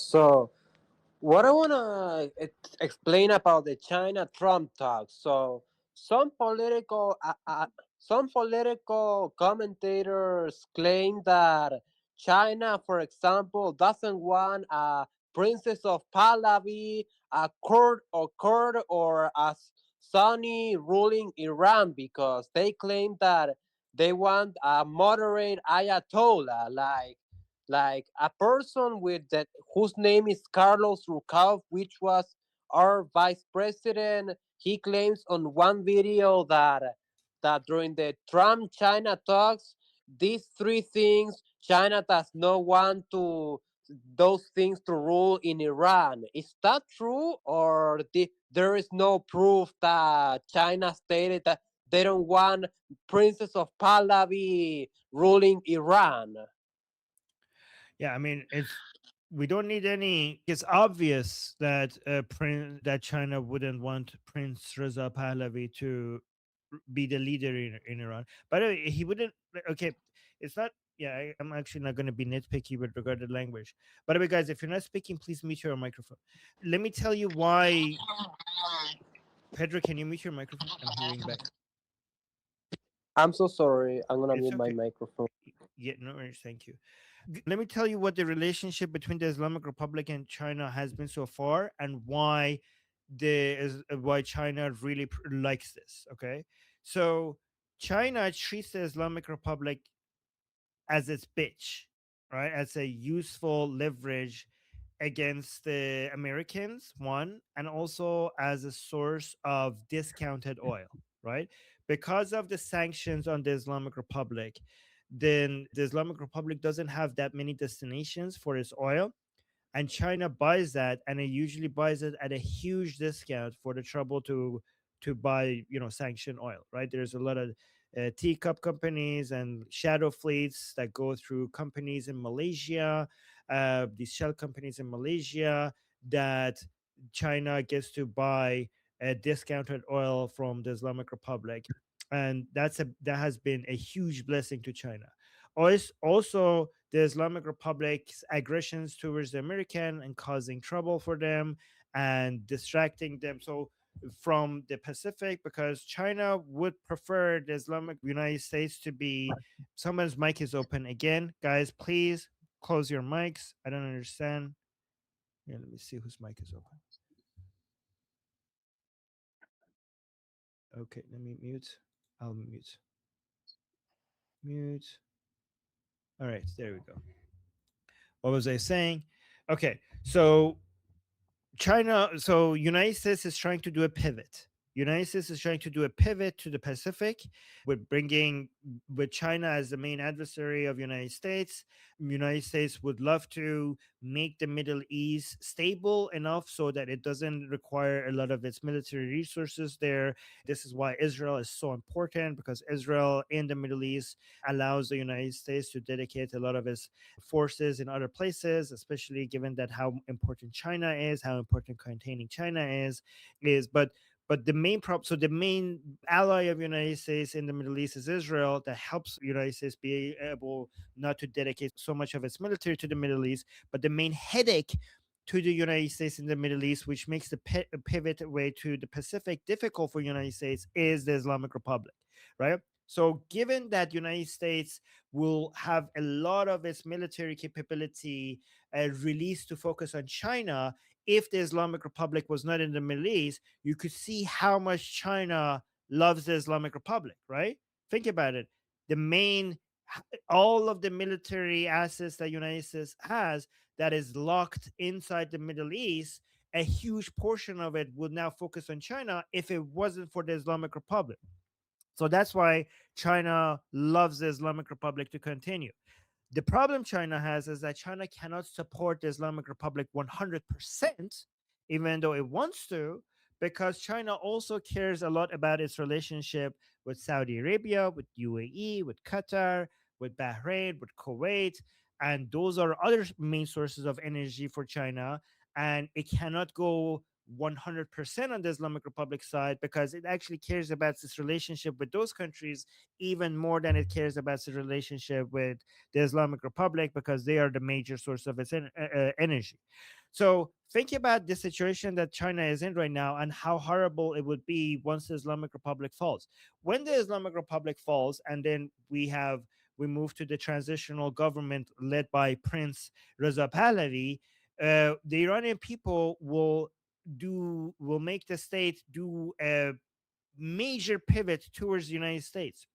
So, what I want to explain about the China Trump talks. So, some political some political commentators claim that China, for example, doesn't want a princess of Pahlavi, a Kurd, or a Sunni ruling Iran because they claim that they want a moderate Ayatollah, like a person with that whose name is Carlos Rucov, which was our vice president. He claims on one video that during the Trump China talks, these three things China does not want to those things to rule in Iran. Is that true, or there is no proof that China stated that they don't want Princess of Pahlavi ruling Iran? Yeah, I mean, we don't need any. It's obvious that that China wouldn't want Prince Reza Pahlavi to be the leader in Iran. By the way, he wouldn't. Okay, it's not. Yeah, I'm actually not going to be nitpicky with regard to language. By the way, guys, if you're not speaking, please mute your microphone. Let me tell you why. Pedro, can you mute your microphone? I'm hearing back. I'm so sorry. I'm gonna It's mute my okay. microphone. Yeah, no worries. Thank you. Let me tell you what the relationship between the Islamic Republic and China has been so far, and why why China really likes this. Okay, so China treats the Islamic Republic as its bitch, right? As a useful leverage against the Americans, one, and also as a source of discounted oil, right? Because of the sanctions on the Islamic Republic, then the Islamic Republic doesn't have that many destinations for its oil. And China buys that, and it usually buys it at a huge discount for the trouble to buy, sanctioned oil, right? There's a lot of teacup companies and shadow fleets that go through companies in Malaysia, these shell companies in Malaysia that China gets to buy discounted oil from the Islamic Republic, and that has been a huge blessing to China. Also, the Islamic Republic's aggressions towards the American and causing trouble for them and distracting them. So from the Pacific, because China would prefer the Islamic United States to be. Someone's mic is open again, guys. Please close your mics. I don't understand. Yeah, let me see whose mic is open. Okay, let me mute. I'll mute. Mute. All right, there we go. What was I saying? Okay, so United States is trying to do a pivot. United States is trying to do a pivot to the Pacific with bringing with China as the main adversary of United States. United States would love to make the Middle East stable enough so that it doesn't require a lot of its military resources there. This is why Israel is so important, because Israel in the Middle East allows the United States to dedicate a lot of its forces in other places, especially given that how important China is, how important containing China is but the main so the main ally of United States in the Middle East is Israel, that helps United States be able not to dedicate so much of its military to the Middle East. But the main headache to the United States in the Middle East, which makes the pivot away to the Pacific difficult for United States, is the Islamic Republic, right? So, given that United States will have a lot of its military capability released to focus on China, if the Islamic Republic was not in the Middle East, you could see how much China loves the Islamic Republic, right? Think about it. The main, all of the military assets that United States has that is locked inside the Middle East, a huge portion of it would now focus on China if it wasn't for the Islamic Republic. So that's why China loves the Islamic Republic to continue. The problem China has is that China cannot support the Islamic Republic 100%, even though it wants to, because China also cares a lot about its relationship with Saudi Arabia, with UAE, with Qatar, with Bahrain, with Kuwait. And those are other main sources of energy for China. And it cannot go 100% on the Islamic Republic side, because it actually cares about its relationship with those countries even more than it cares about its relationship with the Islamic Republic, because they are the major source of its energy. So think about the situation that China is in right now and how horrible it would be once the Islamic Republic falls. When the Islamic Republic falls, and then we move to the transitional government led by Prince Reza Pahlavi, the Iranian people will make the state do a major pivot towards the United States.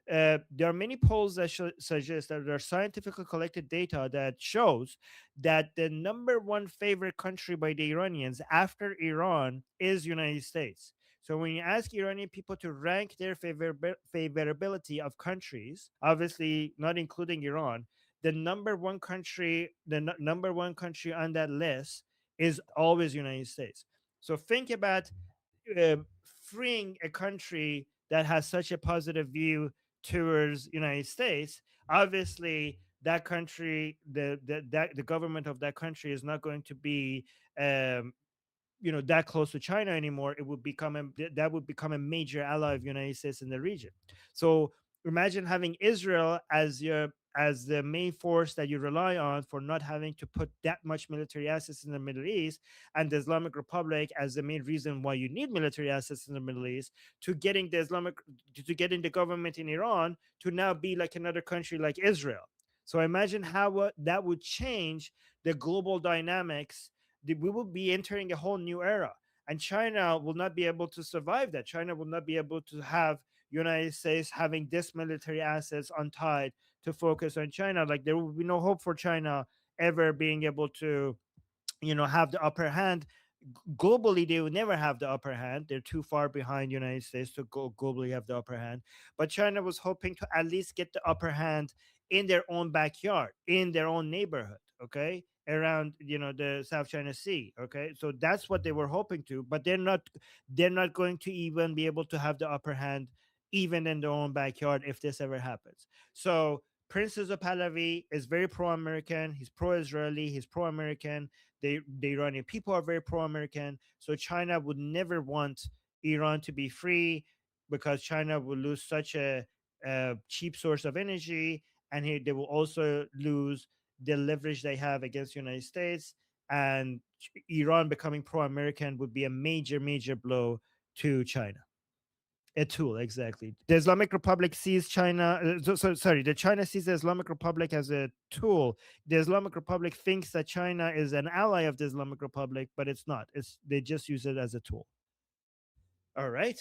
There are many polls that suggest that there are scientifically collected data that shows that the number one favorite country by the Iranians after Iran is United States. So when you ask Iranian people to rank their favorability of countries, obviously not including Iran, the number one country on that list is always United States. So think about uh, freeing a country that has such a positive view towards United States. Obviously that country, the government of that country is not going to be um, that close to China anymore. It would become that would become a major ally of United States in the region. So imagine having Israel as the main force that you rely on for not having to put that much military assets in the Middle East, and the Islamic Republic as the main reason why you need military assets in the Middle East, to getting the government in Iran to now be like another country like Israel. So imagine how that would change the global dynamics. We will be entering a whole new era, and China will not be able to survive that. China will not be able to have United States having this military assets untied to focus on China. Like there will be no hope for China ever being able to have the upper hand. Globally they will never have the upper hand. They're too far behind United States to go globally have the upper hand. But China was hoping to at least get the upper hand in their own backyard, in their own neighborhood, okay, around the South China Sea. Okay, so that's what they were hoping to, but they're not going to even be able to have the upper hand even in their own backyard if this ever happens. So Prince Reza Pahlavi is very pro-American. He's pro-Israeli. He's pro-American. The Iranian people are very pro-American. So China would never want Iran to be free, because China will lose such a cheap source of energy, and they will also lose the leverage they have against the United States. And Iran becoming pro-American would be a major, major blow to China. A tool, exactly. The Islamic Republic sees China. Sorry, the China sees the Islamic Republic as a tool. The Islamic Republic thinks that China is an ally of the Islamic Republic, but it's not. They just use it as a tool. All right.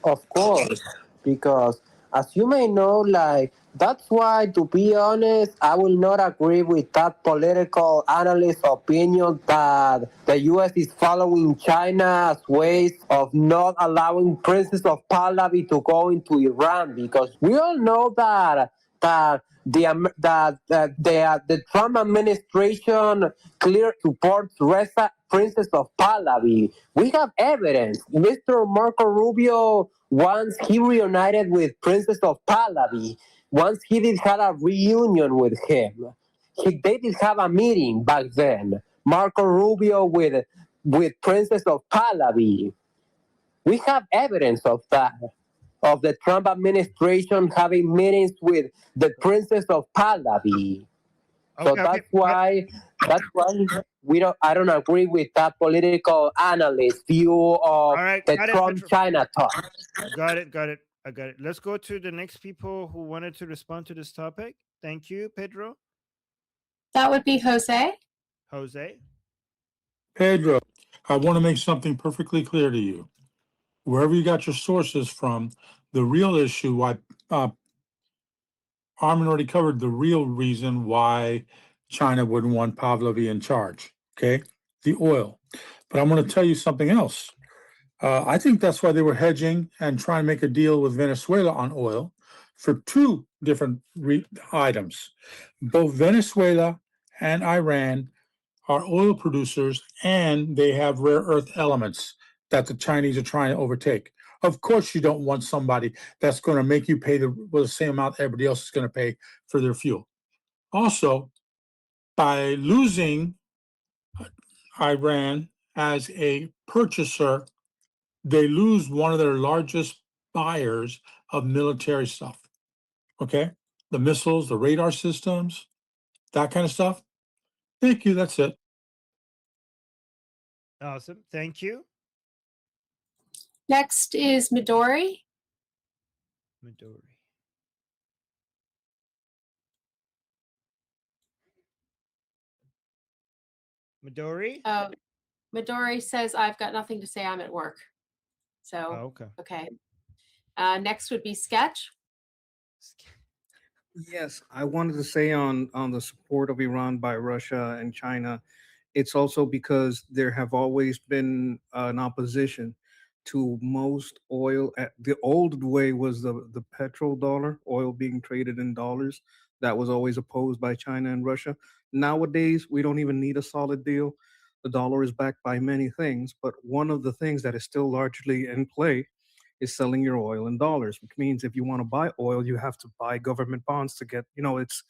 Of course, because as you may know, like that's why, to be honest, I will not agree with that political analyst's opinion that the U.S. is following China's ways of not allowing Princess of Pahlavi to go into Iran, because we all know that the Trump administration clear supports Princess of Pahlavi. We have evidence. Mr. Marco Rubio, once he reunited with Princess of Pahlavi, once he did have a reunion with him. They did have a meeting back then. Marco Rubio with Princess of Pahlavi. We have evidence of that, of the Trump administration having meetings with the Princess of Pahlavi. So Okay. Okay. that's why we don't I don't agree with that political analyst view of All right. the Got it, Trump Petro. China talk. Got it. Got it. I got it. Let's go to the next people who wanted to respond to this topic. Thank you, Pedro. That would be Jose. Jose. Pedro, I want to make something perfectly clear to you. Wherever you got your sources from, the real issue why Armin already covered the real reason why China wouldn't want Pavlovy in charge. Okay, the oil. But I'm going to tell you something else. I think that's why they were hedging and trying to make a deal with Venezuela on oil for two different items. Both Venezuela and Iran are oil producers, and they have rare earth elements that the Chinese are trying to overtake. Of course, you don't want somebody that's going to make you pay the same amount everybody else is going to pay for their fuel. Also, by losing Iran as a purchaser, they lose one of their largest buyers of military stuff. Okay. The missiles, the radar systems, that kind of stuff. Thank you. That's it. Awesome. Thank you. Next is Midori. Midori. Midori? Midori says, I've got nothing to say. I'm at work. So, Okay. okay. Next would be Sketch. Yes, I wanted to say on the support of Iran by Russia and China, it's also because there have always been an opposition to most oil. The old way was the petrodollar, oil being traded in dollars. That was always opposed by China and Russia. Nowadays, we don't even need a solid deal. The dollar is backed by many things, but one of the things that is still largely in play is selling your oil in dollars, which means if you want to buy oil, you have to buy government bonds to get, it's,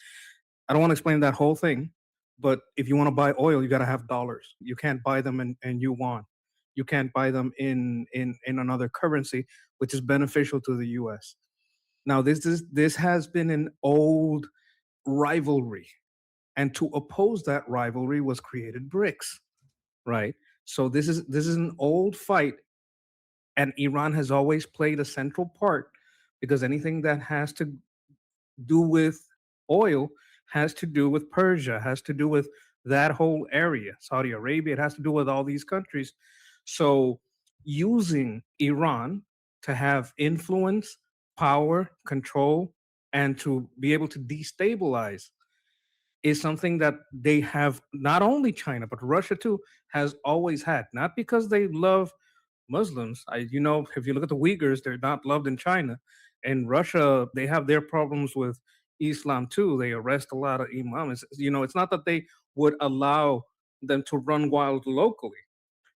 I don't want to explain that whole thing, but if you want to buy oil, you got to have dollars. You can't buy them in yuan. You can't buy them in another currency, which is beneficial to the US. Now, this has been an old rivalry. And to oppose that rivalry was created BRICS, right? So this is an old fight, and Iran has always played a central part because anything that has to do with oil has to do with Persia, has to do with that whole area, Saudi Arabia, it has to do with all these countries. So using Iran to have influence, power, control, and to be able to destabilize is something that they have, not only China, but Russia too, has always had, not because they love Muslims. If you look at the Uyghurs, they're not loved in China. In Russia, they have their problems with Islam too. They arrest a lot of imams. It's not that they would allow them to run wild locally,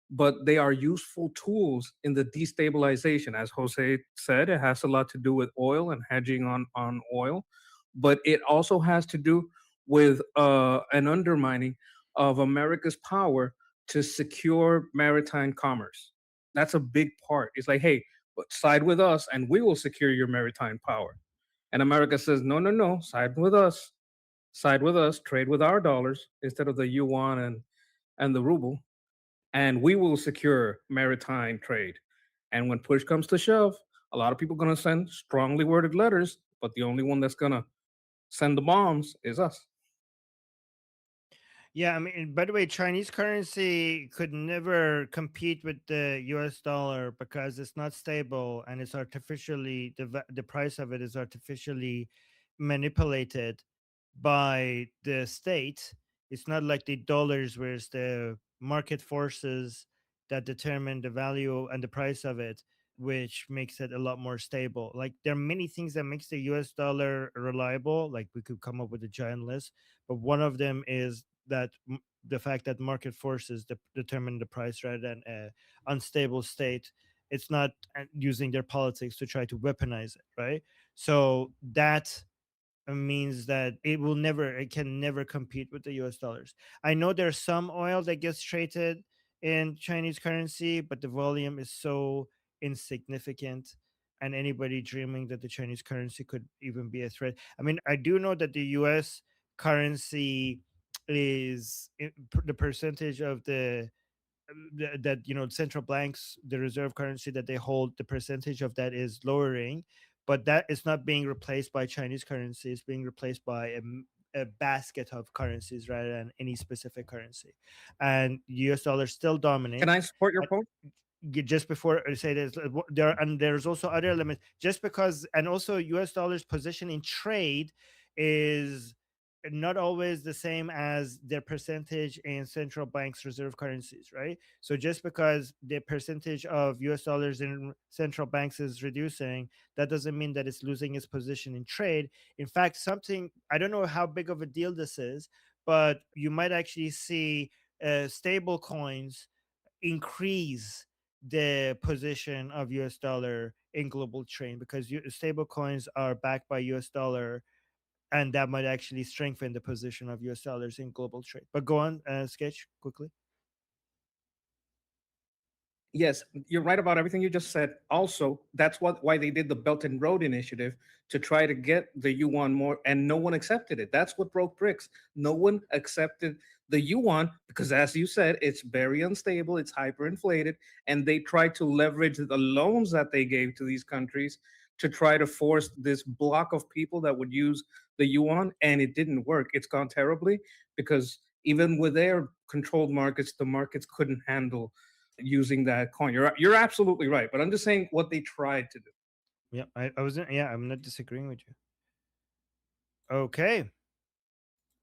but they are useful tools in the destabilization. As Jose said, it has a lot to do with oil and hedging on oil, but it also has to do with an undermining of America's power to secure maritime commerce. That's a big part. It's like, hey, but side with us and we will secure your maritime power. And America says, no, no, no, side with us, trade with our dollars instead of the yuan and the ruble, and we will secure maritime trade. And when push comes to shove, a lot of people are going to send strongly worded letters, but the only one that's going to send the bombs is us. Yeah, I mean, by the way, Chinese currency could never compete with the US dollar because it's not stable and it's artificially, the price of it is artificially manipulated by the state. It's not like the dollars, where it's the market forces that determine the value and the price of it, which makes it a lot more stable. Like, there are many things that makes the US dollar reliable. Like, we could come up with a giant list, but one of them is that the fact that market forces determine the price rather than a unstable state. It's not using their politics to try to weaponize it, right? So that means that it can never compete with the US dollars. I know there's some oil that gets traded in Chinese currency, but the volume is so insignificant, and anybody dreaming that the Chinese currency could even be a threat. I mean, I do know that the US currency is the percentage of that central banks, the reserve currency that they hold, the percentage of that is lowering, but that is not being replaced by Chinese currency. It's being replaced by a basket of currencies rather than any specific currency, and US dollar still Can dominate. I support your point? Just before I say this, there's also other elements. Just because, and also US dollar's position in trade is not always the same as their percentage in central banks reserve currencies, right? So just because the percentage of US dollars in central banks is reducing, that doesn't mean that it's losing its position in trade. In fact, something, I don't know how big of a deal this is, but you might actually see stable coins increase the position of US dollar in global trade, because stable coins are backed by US dollar, and that might actually strengthen the position of US dollars in global trade. But go on, Sketch, quickly. Yes, you're right about everything you just said. Also, that's why they did the Belt and Road Initiative to try to get the yuan more, and no one accepted it. That's what broke BRICS. No one accepted the yuan because, as you said, it's very unstable, it's hyperinflated, and they tried to leverage the loans that they gave to these countries to try to force this block of people that would use the yuan, and it didn't work. It's gone terribly because even with their controlled markets, the markets couldn't handle using that coin. You're absolutely right, but I'm just saying what they tried to do. Yeah, I wasn't. Yeah, I'm not disagreeing with you. Okay,